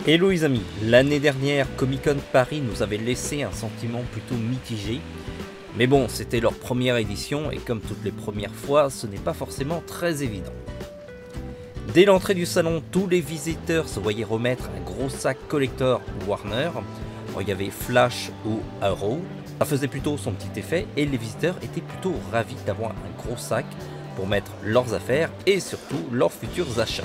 Hello les amis, l'année dernière Comic Con Paris nous avait laissé un sentiment plutôt mitigé. Mais bon, c'était leur première édition et comme toutes les premières fois, ce n'est pas forcément très évident. Dès l'entrée du salon, tous les visiteurs se voyaient remettre un gros sac collector Warner. Alors, il y avait Flash ou Arrow. Ça faisait plutôt son petit effet et les visiteurs étaient plutôt ravis d'avoir un gros sac pour mettre leurs affaires et surtout leurs futurs achats.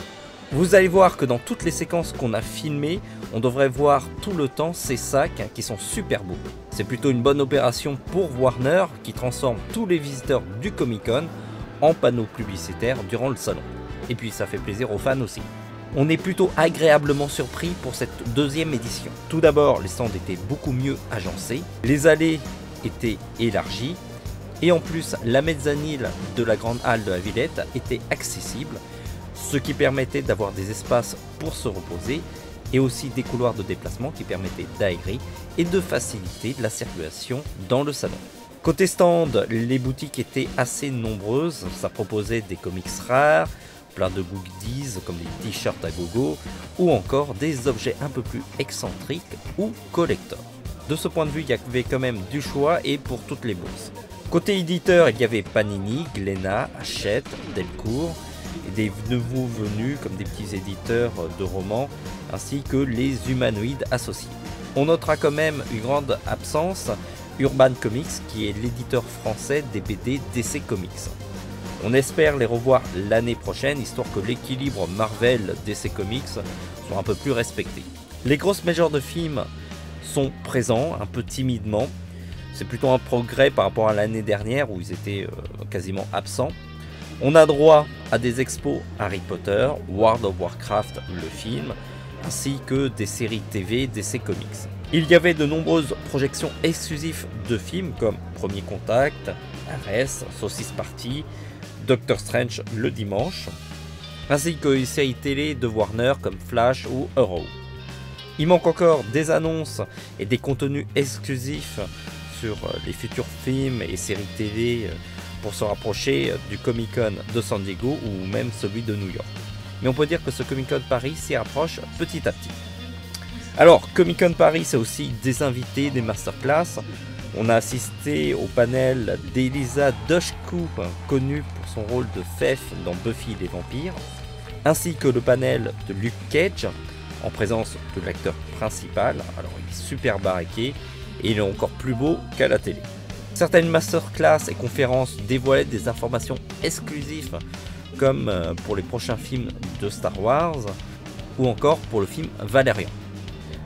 Vous allez voir que dans toutes les séquences qu'on a filmées, on devrait voir tout le temps ces sacs qui sont super beaux. C'est plutôt une bonne opération pour Warner qui transforme tous les visiteurs du Comic Con en panneaux publicitaires durant le salon. Et puis ça fait plaisir aux fans aussi. On est plutôt agréablement surpris pour cette deuxième édition. Tout d'abord, les stands étaient beaucoup mieux agencés, les allées étaient élargies et en plus la mezzanine de la grande halle de la Villette était accessible, ce qui permettait d'avoir des espaces pour se reposer et aussi des couloirs de déplacement qui permettaient d'aérer et de faciliter la circulation dans le salon. Côté stand, les boutiques étaient assez nombreuses, ça proposait des comics rares, plein de goodies comme des t-shirts à gogo ou encore des objets un peu plus excentriques ou collector. De ce point de vue, il y avait quand même du choix et pour toutes les bourses. Côté éditeur, il y avait Panini, Glénat, Hachette, Delcourt, et des nouveaux venus comme des petits éditeurs de romans ainsi que les humanoïdes associés. On notera quand même une grande absence, Urban Comics qui est l'éditeur français des BD DC Comics. On espère les revoir l'année prochaine histoire que l'équilibre Marvel DC Comics soit un peu plus respecté. Les grosses majors de films sont présents un peu timidement, c'est plutôt un progrès par rapport à l'année dernière où ils étaient quasiment absents. On a droit à des expos Harry Potter, World of Warcraft, le film, ainsi que des séries TV DC Comics. Il y avait de nombreuses projections exclusives de films comme Premier Contact, Ares, Saucisse Party, Doctor Strange le dimanche, ainsi que les séries télé de Warner comme Flash ou Arrow. Il manque encore des annonces et des contenus exclusifs sur les futurs films et séries télé pour se rapprocher du Comic Con de San Diego ou même celui de New York. Mais on peut dire que ce Comic Con Paris s'y approche petit à petit. Alors, Comic Con Paris, c'est aussi des invités, des masterclass. On a assisté au panel d'Eliza Dushku, connue pour son rôle de Fef dans Buffy les vampires, ainsi que le panel de Luke Cage, en présence de l'acteur principal. Alors, il est super baraqué et il est encore plus beau qu'à la télé. Certaines masterclass et conférences dévoilaient des informations exclusives comme pour les prochains films de Star Wars ou encore pour le film Valérian.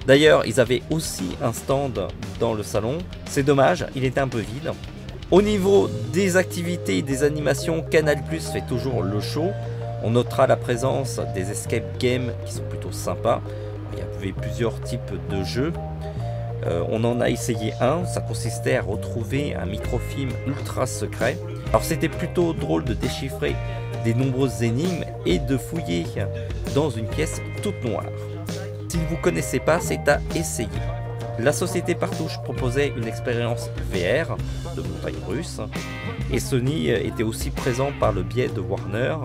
D'ailleurs, ils avaient aussi un stand dans le salon, c'est dommage, il était un peu vide. Au niveau des activités et des animations, Canal+ fait toujours le show. On notera la présence des escape games qui sont plutôt sympas. Il y avait plusieurs types de jeux. On en a essayé un, ça consistait à retrouver un microfilm ultra secret. Alors c'était plutôt drôle de déchiffrer des nombreuses énigmes et de fouiller dans une pièce toute noire. Si vous ne connaissez pas, c'est à essayer. La société Partouche proposait une expérience VR de montagne russe et Sony était aussi présent par le biais de Warner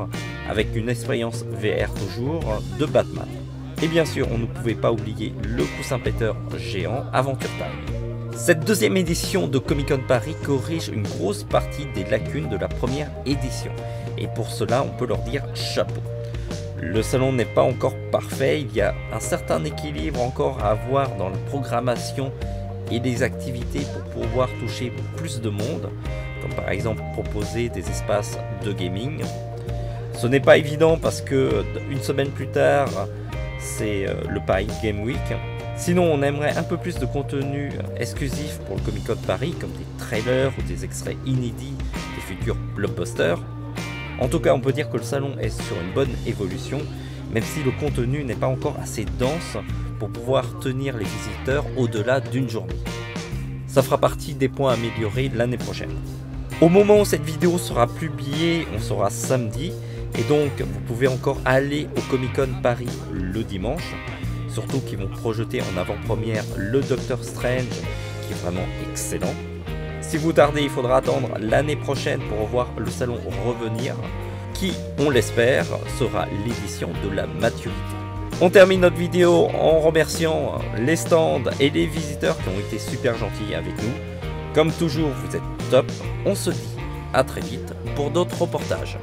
avec une expérience VR toujours de Batman. Et bien sûr, on ne pouvait pas oublier le coussin péteur géant Aventure Time. Cette deuxième édition de Comic Con Paris corrige une grosse partie des lacunes de la première édition. Et pour cela, on peut leur dire chapeau. Le salon n'est pas encore parfait, il y a un certain équilibre encore à avoir dans la programmation et les activités pour pouvoir toucher plus de monde, comme par exemple proposer des espaces de gaming. Ce n'est pas évident parce que une semaine plus tard, c'est le Paris Game Week. Sinon, on aimerait un peu plus de contenu exclusif pour le Comic Con Paris, comme des trailers ou des extraits inédits des futurs blockbusters. En tout cas, on peut dire que le salon est sur une bonne évolution, même si le contenu n'est pas encore assez dense pour pouvoir tenir les visiteurs au-delà d'une journée. Ça fera partie des points améliorés l'année prochaine. Au moment où cette vidéo sera publiée, on sera samedi, et donc vous pouvez encore aller au Comic Con Paris le dimanche, surtout qu'ils vont projeter en avant-première le Doctor Strange, qui est vraiment excellent. Si vous tardez, il faudra attendre l'année prochaine pour revoir le salon revenir, qui, on l'espère, sera l'édition de la maturité. On termine notre vidéo en remerciant les stands et les visiteurs qui ont été super gentils avec nous. Comme toujours, vous êtes top. On se dit à très vite pour d'autres reportages.